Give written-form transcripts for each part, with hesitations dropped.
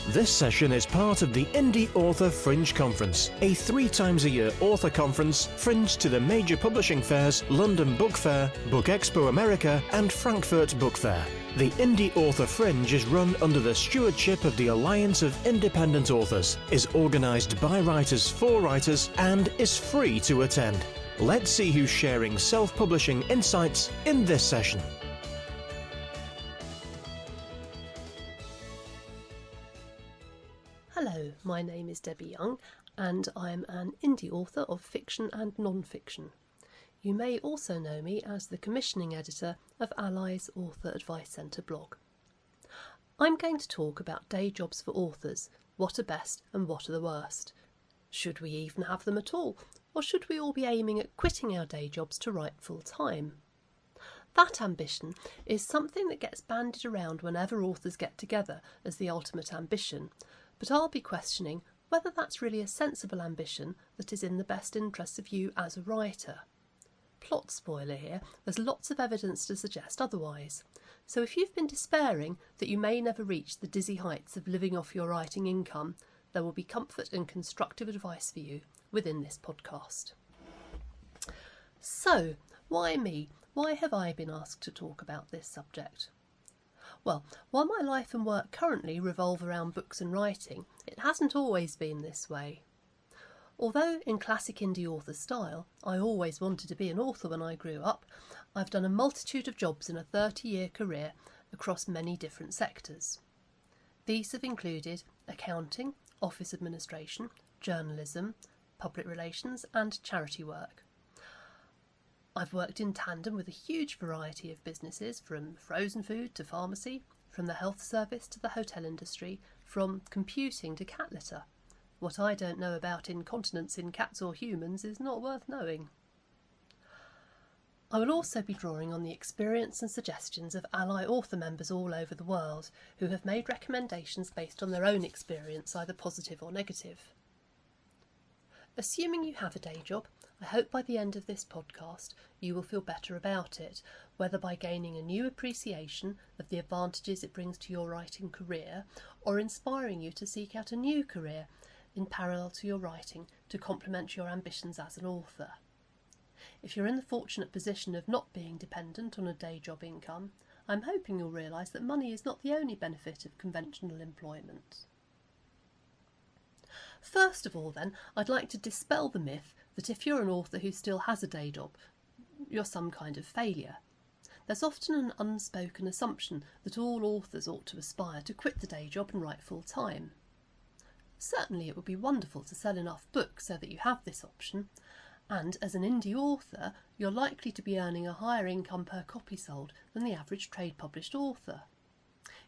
This session is part of the Indie Author Fringe Conference, a 3 times a year author conference fringed to the major publishing fairs London Book Fair, Book Expo America and Frankfurt Book Fair. The Indie Author Fringe is run under the stewardship of the Alliance of Independent Authors, is organised by writers for writers and is free to attend. Let's see who's sharing self-publishing insights in this session. Hello, my name is Debbie Young and I'm an indie author of fiction and non-fiction. You may also know me as the commissioning editor of ALLi's Author Advice Centre blog. I'm going to talk about day jobs for authors, what are best and what are the worst. Should we even have them at all, or should we all be aiming at quitting our day jobs to write full time? That ambition is something that gets bandied around whenever authors get together as the ultimate ambition, but I'll be questioning whether that's really a sensible ambition that is in the best interests of you as a writer. Plot spoiler here, there's lots of evidence to suggest otherwise. So if you've been despairing that you may never reach the dizzy heights of living off your writing income, there will be comfort and constructive advice for you within this podcast. So, why me? Why have I been asked to talk about this subject? Well, while my life and work currently revolve around books and writing, it hasn't always been this way. Although in classic indie author style, I always wanted to be an author when I grew up, I've done a multitude of jobs in a 30-year career across many different sectors. These have included accounting, office administration, journalism, public relations and charity work. I've worked in tandem with a huge variety of businesses, from frozen food to pharmacy, from the health service to the hotel industry, from computing to cat litter. What I don't know about incontinence in cats or humans is not worth knowing. I will also be drawing on the experience and suggestions of ALLi author members all over the world who have made recommendations based on their own experience, either positive or negative. Assuming you have a day job, I hope by the end of this podcast you will feel better about it, whether by gaining a new appreciation of the advantages it brings to your writing career, or inspiring you to seek out a new career in parallel to your writing to complement your ambitions as an author. If you're in the fortunate position of not being dependent on a day job income, I'm hoping you'll realise that money is not the only benefit of conventional employment. First of all then, I'd like to dispel the myth that if you're an author who still has a day job, you're some kind of failure. There's often an unspoken assumption that all authors ought to aspire to quit the day job and write full time. Certainly it would be wonderful to sell enough books so that you have this option, and as an indie author, you're likely to be earning a higher income per copy sold than the average trade-published author.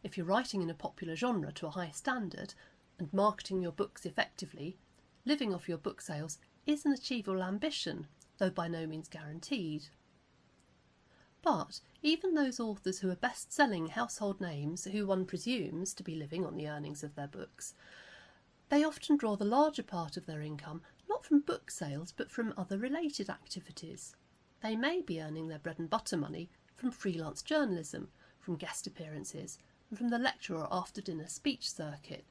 If you're writing in a popular genre to a high standard and marketing your books effectively, living off your book sales is an achievable ambition, though by no means guaranteed. But even those authors who are best-selling household names who one presumes to be living on the earnings of their books, they often draw the larger part of their income not from book sales but from other related activities. They may be earning their bread and butter money from freelance journalism, from guest appearances, and from the lecture or after-dinner speech circuit.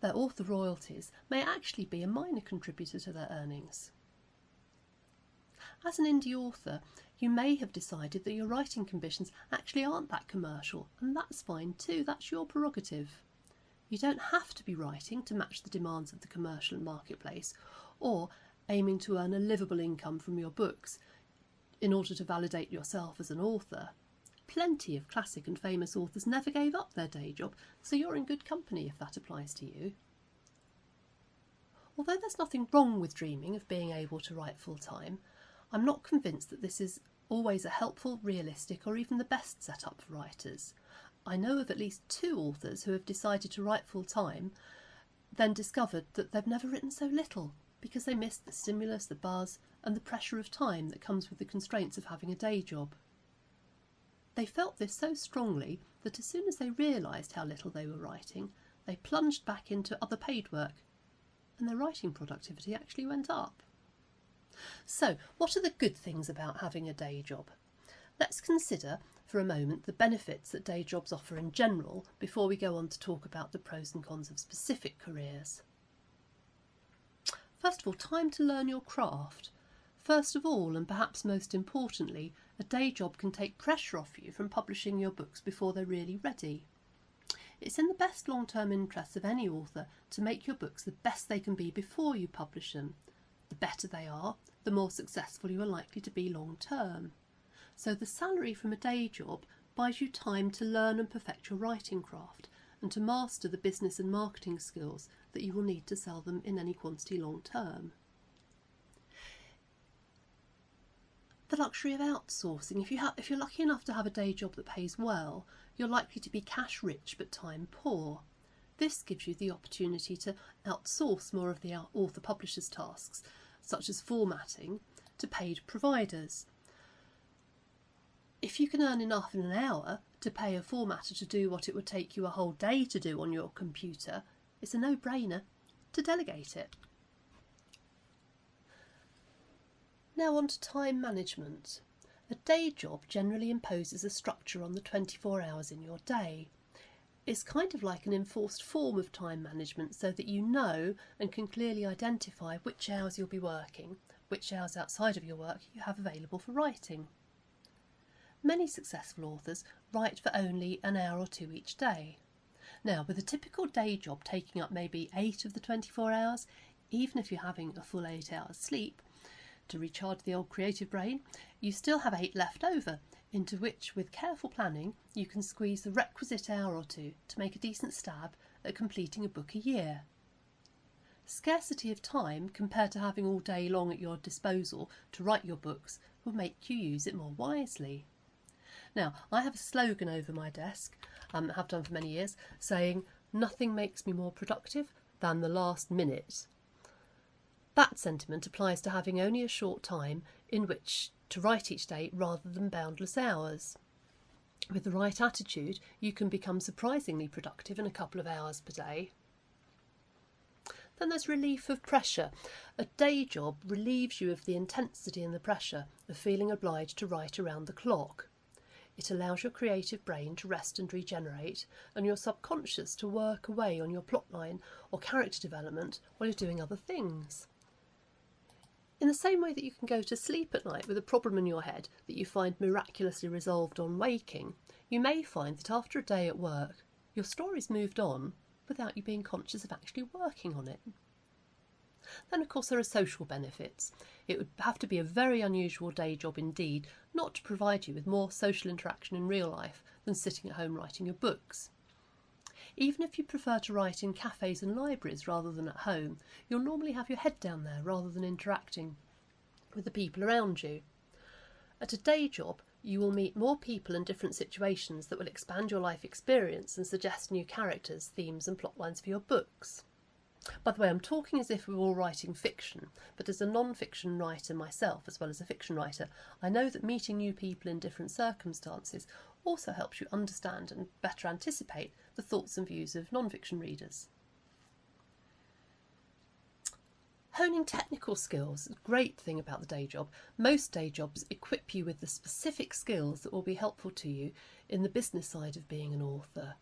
Their author royalties may actually be a minor contributor to their earnings. As an indie author, you may have decided that your writing ambitions actually aren't that commercial, and that's fine too, that's your prerogative. You don't have to be writing to match the demands of the commercial marketplace, or aiming to earn a livable income from your books in order to validate yourself as an author. Plenty of classic and famous authors never gave up their day job, so you're in good company if that applies to you. Although there's nothing wrong with dreaming of being able to write full time, I'm not convinced that this is always a helpful, realistic, or even the best setup for writers. I know of at least 2 authors who have decided to write full time, then discovered that they've never written so little because they missed the stimulus, the buzz, and the pressure of time that comes with the constraints of having a day job. They felt this so strongly that as soon as they realised how little they were writing, they plunged back into other paid work, and their writing productivity actually went up. So, what are the good things about having a day job? Let's consider for a moment the benefits that day jobs offer in general before we go on to talk about the pros and cons of specific careers. First of all, time to learn your craft. First of all, and perhaps most importantly, a day job can take pressure off you from publishing your books before they're really ready. It's in the best long-term interests of any author to make your books the best they can be before you publish them. The better they are, the more successful you are likely to be long-term. So the salary from a day job buys you time to learn and perfect your writing craft and to master the business and marketing skills that you will need to sell them in any quantity long-term. The luxury of outsourcing. If you're lucky enough to have a day job that pays well, you're likely to be cash rich but time poor. This gives you the opportunity to outsource more of the author publisher's tasks, such as formatting, to paid providers. If you can earn enough in an hour to pay a formatter to do what it would take you a whole day to do on your computer, it's a no-brainer to delegate it. Now on to time management. A day job generally imposes a structure on the 24 hours in your day. It's kind of like an enforced form of time management so that you know and can clearly identify which hours you'll be working, which hours outside of your work you have available for writing. Many successful authors write for only an hour or two each day. Now, with a typical day job taking up maybe 8 of the 24 hours, even if you're having a full 8 hours sleep, to recharge the old creative brain, you still have 8 left over, into which, with careful planning, you can squeeze the requisite hour or two to make a decent stab at completing a book a year. Scarcity of time, compared to having all day long at your disposal to write your books, will make you use it more wisely. Now, I have a slogan over my desk, have done for many years, saying, "Nothing makes me more productive than the last minute." That sentiment applies to having only a short time in which to write each day rather than boundless hours. With the right attitude, you can become surprisingly productive in a couple of hours per day. Then there's relief of pressure. A day job relieves you of the intensity and the pressure of feeling obliged to write around the clock. It allows your creative brain to rest and regenerate, and your subconscious to work away on your plotline or character development while you're doing other things. In the same way that you can go to sleep at night with a problem in your head that you find miraculously resolved on waking, you may find that after a day at work, your story's moved on without you being conscious of actually working on it. Then, of course, there are social benefits. It would have to be a very unusual day job indeed not to provide you with more social interaction in real life than sitting at home writing your books. Even if you prefer to write in cafes and libraries rather than at home, you'll normally have your head down there rather than interacting with the people around you. At a day job, you will meet more people in different situations that will expand your life experience and suggest new characters, themes and plot lines for your books. By the way, I'm talking as if we were all writing fiction, but as a non-fiction writer myself, as well as a fiction writer, I know that meeting new people in different circumstances also helps you understand and better anticipate the thoughts and views of non-fiction readers. Honing technical skills is a great thing about the day job. Most day jobs equip you with the specific skills that will be helpful to you in the business side of being an author.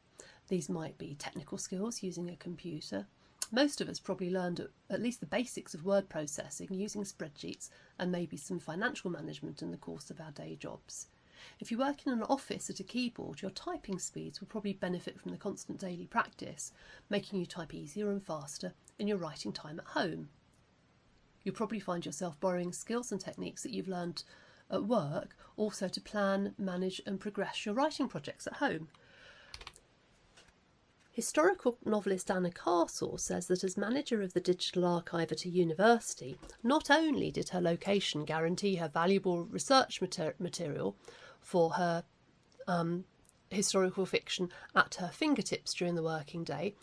These might be technical skills using a computer. Most of us probably learned at least the basics of word processing using spreadsheets and maybe some financial management in the course of our day jobs. If you work in an office at a keyboard, your typing speeds will probably benefit from the constant daily practice, making you type easier and faster in your writing time at home. You'll probably find yourself borrowing skills and techniques that you've learned at work also to plan, manage and progress your writing projects at home. Historical novelist Anna Castle says that as manager of the digital archive at a university, not only did her location guarantee her valuable research material for her historical fiction at her fingertips during the working day,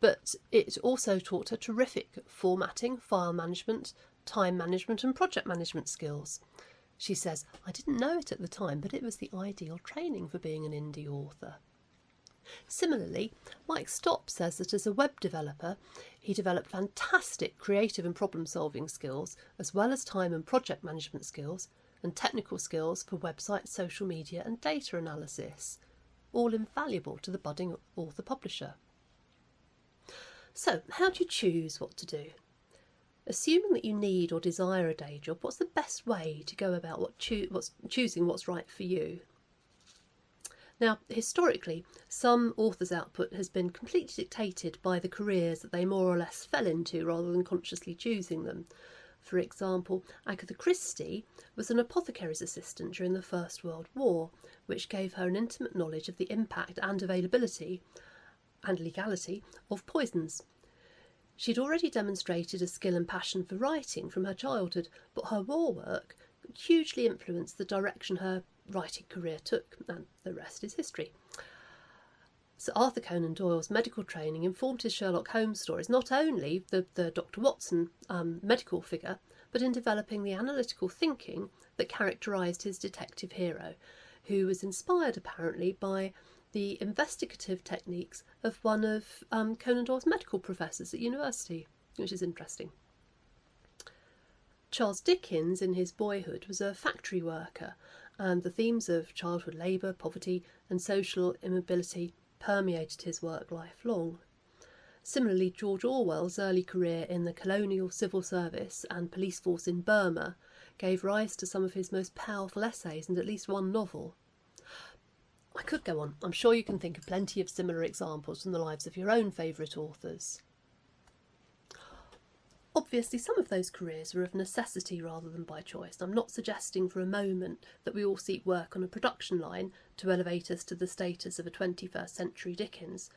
but it also taught her terrific formatting, file management, time management and project management skills. She says, "I didn't know it at the time, but it was the ideal training for being an indie author." Similarly, Mike Stopp says that as a web developer, he developed fantastic creative and problem-solving skills, as well as time and project management skills, and technical skills for websites, social media and data analysis, all invaluable to the budding author-publisher. So, how do you choose what to do? Assuming that you need or desire a day job, what's the best way to go about choosing what's right for you? Now, historically, some authors' output has been completely dictated by the careers that they more or less fell into rather than consciously choosing them. For example, Agatha Christie was an apothecary's assistant during the First World War, which gave her an intimate knowledge of the impact and availability and legality of poisons. She'd already demonstrated a skill and passion for writing from her childhood, but her war work hugely influenced the direction her writing career took, and the rest is history. Sir Arthur Conan Doyle's medical training informed his Sherlock Holmes stories, not only the Dr. Watson medical figure, but in developing the analytical thinking that characterised his detective hero, who was inspired apparently by the investigative techniques of one of Conan Doyle's medical professors at university, which is interesting. Charles Dickens, in his boyhood, was a factory worker, and the themes of childhood labour, poverty and social immobility permeated his work lifelong. Similarly, George Orwell's early career in the colonial civil service and police force in Burma gave rise to some of his most powerful essays and at least one novel. I could go on. I'm sure you can think of plenty of similar examples from the lives of your own favourite authors. Obviously, some of those careers were of necessity rather than by choice. I'm not suggesting for a moment that we all seek work on a production line to elevate us to the status of a 21st century Dickens,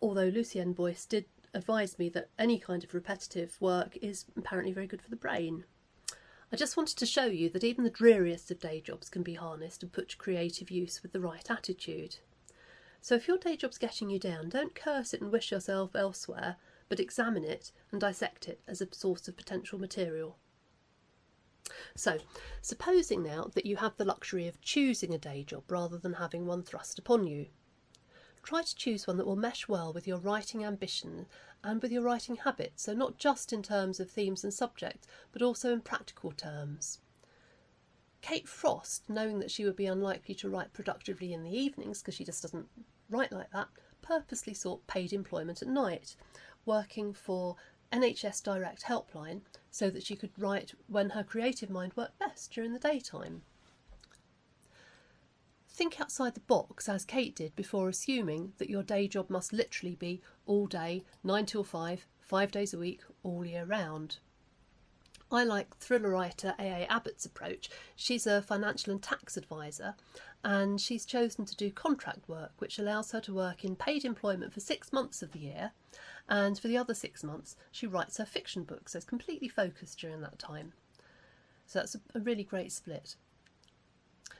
although Lucienne Boyce did advise me that any kind of repetitive work is apparently very good for the brain. I just wanted to show you that even the dreariest of day jobs can be harnessed and put to creative use with the right attitude. So if your day job's getting you down, don't curse it and wish yourself elsewhere, but examine it and dissect it as a source of potential material. So, supposing now that you have the luxury of choosing a day job rather than having one thrust upon you, try to choose one that will mesh well with your writing ambition and with your writing habits, so not just in terms of themes and subjects, but also in practical terms. Kate Frost, knowing that she would be unlikely to write productively in the evenings because she just doesn't write like that, purposely sought paid employment at night, working for NHS Direct Helpline so that she could write when her creative mind worked best during the daytime. Think outside the box, as Kate did, before assuming that your day job must literally be all day, 9 till 5, 5 days a week, all year round. I like thriller writer A.A. Abbott's approach. She's a financial and tax advisor, and she's chosen to do contract work, which allows her to work in paid employment for 6 months of the year, and for the other 6 months she writes her fiction book, so it's completely focused during that time. So that's a really great split.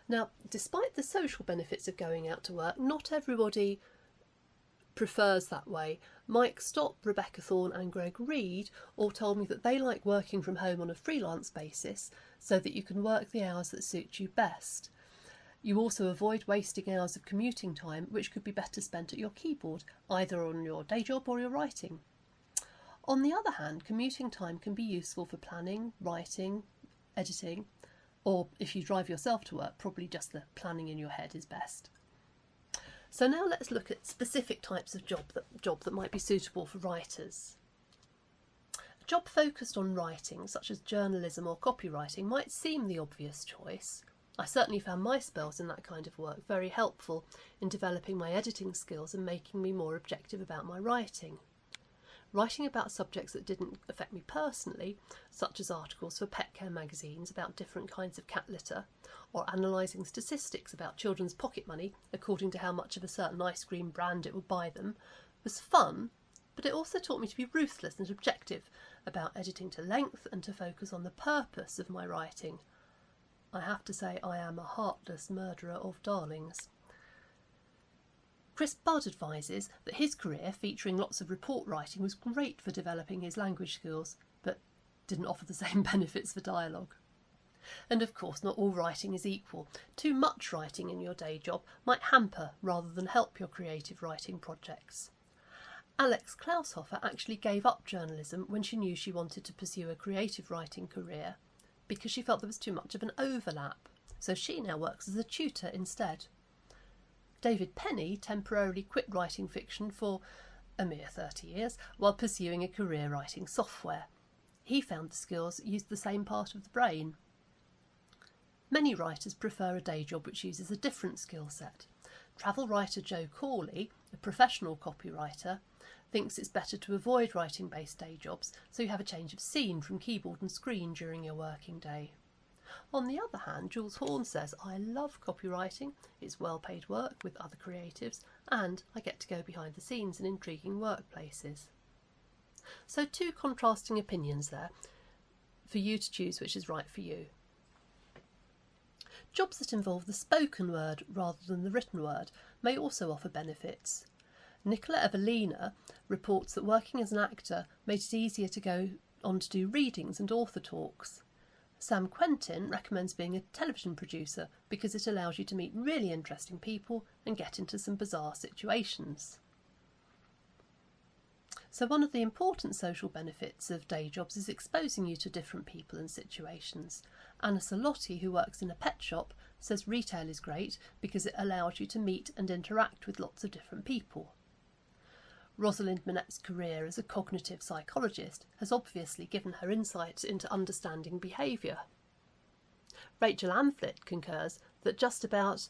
Now, despite the social benefits of going out to work, not everybody prefers that way. Mike Stopp, Rebecca Thorne and Greg Reed all told me that they like working from home on a freelance basis so that you can work the hours that suit you best. You also avoid wasting hours of commuting time, which could be better spent at your keyboard, either on your day job or your writing. On the other hand, commuting time can be useful for planning, writing, editing, or if you drive yourself to work, probably just the planning in your head is best. So now let's look at specific types of job that might be suitable for writers. A job focused on writing, such as journalism or copywriting, might seem the obvious choice. I certainly found my spells in that kind of work very helpful in developing my editing skills and making me more objective about my writing. Writing about subjects that didn't affect me personally, such as articles for pet care magazines about different kinds of cat litter, or analysing statistics about children's pocket money according to how much of a certain ice cream brand it would buy them, was fun, but it also taught me to be ruthless and objective about editing to length and to focus on the purpose of my writing. I have to say I am a heartless murderer of darlings. Chris Budd advises that his career, featuring lots of report writing, was great for developing his language skills, but didn't offer the same benefits for dialogue. And of course, not all writing is equal. Too much writing in your day job might hamper rather than help your creative writing projects. Alex Klaushofer actually gave up journalism when she knew she wanted to pursue a creative writing career, because she felt there was too much of an overlap, so she now works as a tutor instead. David Penny temporarily quit writing fiction for a mere 30 years while pursuing a career writing software. He found the skills used the same part of the brain. Many writers prefer a day job which uses a different skill set. Travel writer Joe Corley, a professional copywriter, thinks it's better to avoid writing-based day jobs so you have a change of scene from keyboard and screen during your working day. On the other hand, Jules Horn says, I love copywriting, it's well-paid work with other creatives, and I get to go behind the scenes in intriguing workplaces. So 2 contrasting opinions there for you to choose which is right for you. Jobs that involve the spoken word rather than the written word may also offer benefits. Nicola Evelina reports that working as an actor made it easier to go on to do readings and author talks. Sam Quentin recommends being a television producer because it allows you to meet really interesting people and get into some bizarre situations. So one of the important social benefits of day jobs is exposing you to different people and situations. Anna Salotti, who works in a pet shop, says retail is great because it allows you to meet and interact with lots of different people. Rosalind Minette's career as a cognitive psychologist has obviously given her insights into understanding behaviour. Rachel Amflet concurs that just about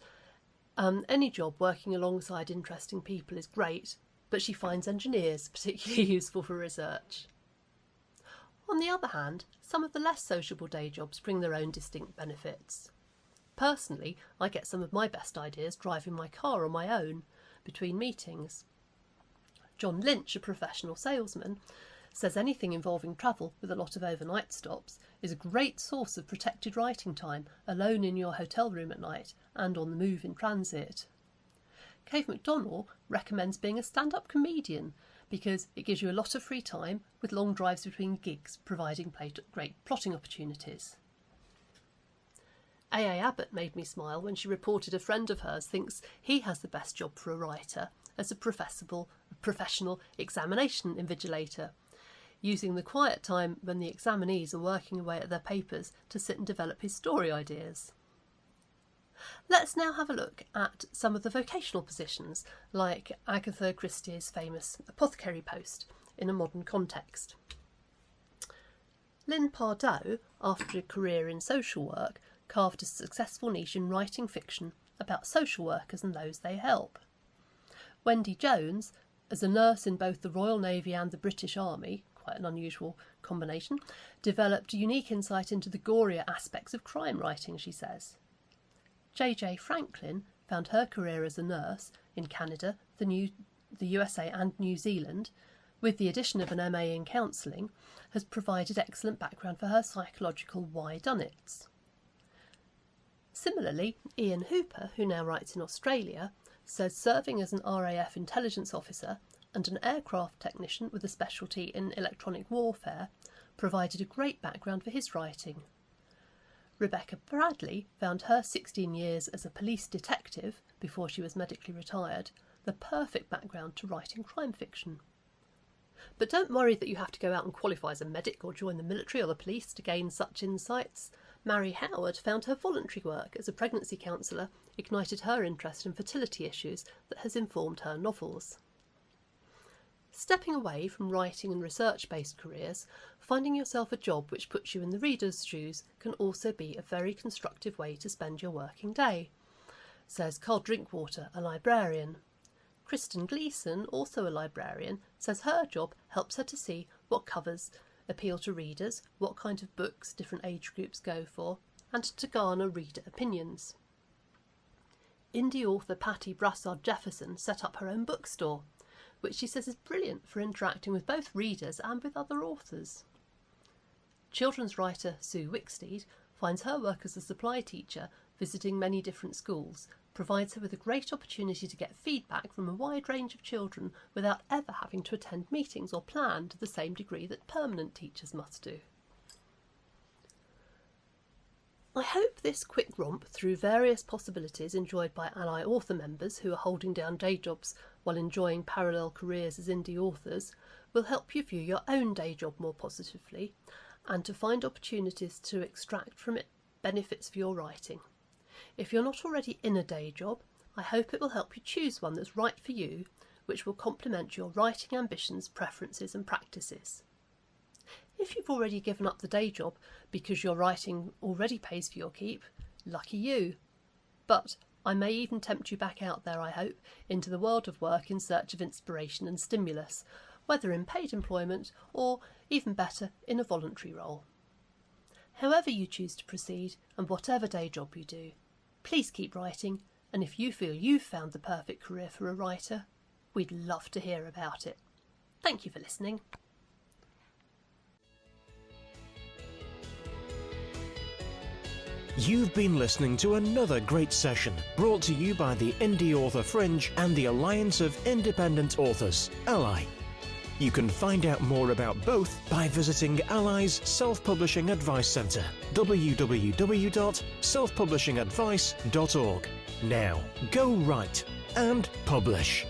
any job working alongside interesting people is great, but she finds engineers particularly useful for research. On the other hand, some of the less sociable day jobs bring their own distinct benefits. Personally, I get some of my best ideas driving my car on my own between meetings. John Lynch, a professional salesman, says anything involving travel with a lot of overnight stops is a great source of protected writing time, alone in your hotel room at night and on the move in transit. Cave McDonnell recommends being a stand-up comedian because it gives you a lot of free time with long drives between gigs, providing great plotting opportunities. A.A. Abbott made me smile when she reported a friend of hers thinks he has the best job for a writer as a professional examination invigilator, using the quiet time when the examinees are working away at their papers to sit and develop his story ideas. Let's now have a look at some of the vocational positions, like Agatha Christie's famous apothecary post, in a modern context. Lynn Pardoe, after a career in social work, carved a successful niche in writing fiction about social workers and those they help. Wendy Jones, as a nurse in both the Royal Navy and the British Army, quite an unusual combination, developed unique insight into the gorier aspects of crime writing, she says. J.J. Franklin found her career as a nurse in Canada, the USA and New Zealand, with the addition of an MA in counselling, has provided excellent background for her psychological why-done-its. Similarly, Ian Hooper, who now writes in Australia, says serving as an RAF intelligence officer and an aircraft technician with a specialty in electronic warfare provided a great background for his writing. Rebecca Bradley found her 16 years as a police detective, before she was medically retired, the perfect background to writing crime fiction. But don't worry that you have to go out and qualify as a medic or join the military or the police to gain such insights. Mary Howard found her voluntary work as a pregnancy counsellor ignited her interest in fertility issues that has informed her novels. Stepping away from writing and research-based careers, finding yourself a job which puts you in the reader's shoes can also be a very constructive way to spend your working day, says Carl Drinkwater, a librarian. Kristen Gleeson, also a librarian, says her job helps her to see what covers appeal to readers, what kind of books different age groups go for, and to garner reader opinions. Indie author Patty Brassard-Jefferson set up her own bookstore, which she says is brilliant for interacting with both readers and with other authors. Children's writer Sue Wicksteed finds her work as a supply teacher visiting many different schools provides her with a great opportunity to get feedback from a wide range of children without ever having to attend meetings or plan to the same degree that permanent teachers must do. I hope this quick romp through various possibilities enjoyed by ALLi author members who are holding down day jobs while enjoying parallel careers as indie authors will help you view your own day job more positively and to find opportunities to extract from it benefits for your writing. If you're not already in a day job, I hope it will help you choose one that's right for you, which will complement your writing ambitions, preferences and practices. If you've already given up the day job because your writing already pays for your keep, lucky you. But I may even tempt you back out there, I hope, into the world of work in search of inspiration and stimulus, whether in paid employment or, even better, in a voluntary role. However you choose to proceed and whatever day job you do, please keep writing, and if you feel you've found the perfect career for a writer, we'd love to hear about it. Thank you for listening. You've been listening to another great session brought to you by the Indie Author Fringe and the Alliance of Independent Authors, ALLi. You can find out more about both by visiting ALLi's Self-Publishing Advice Centre, www.selfpublishingadvice.org. Now, go write and publish.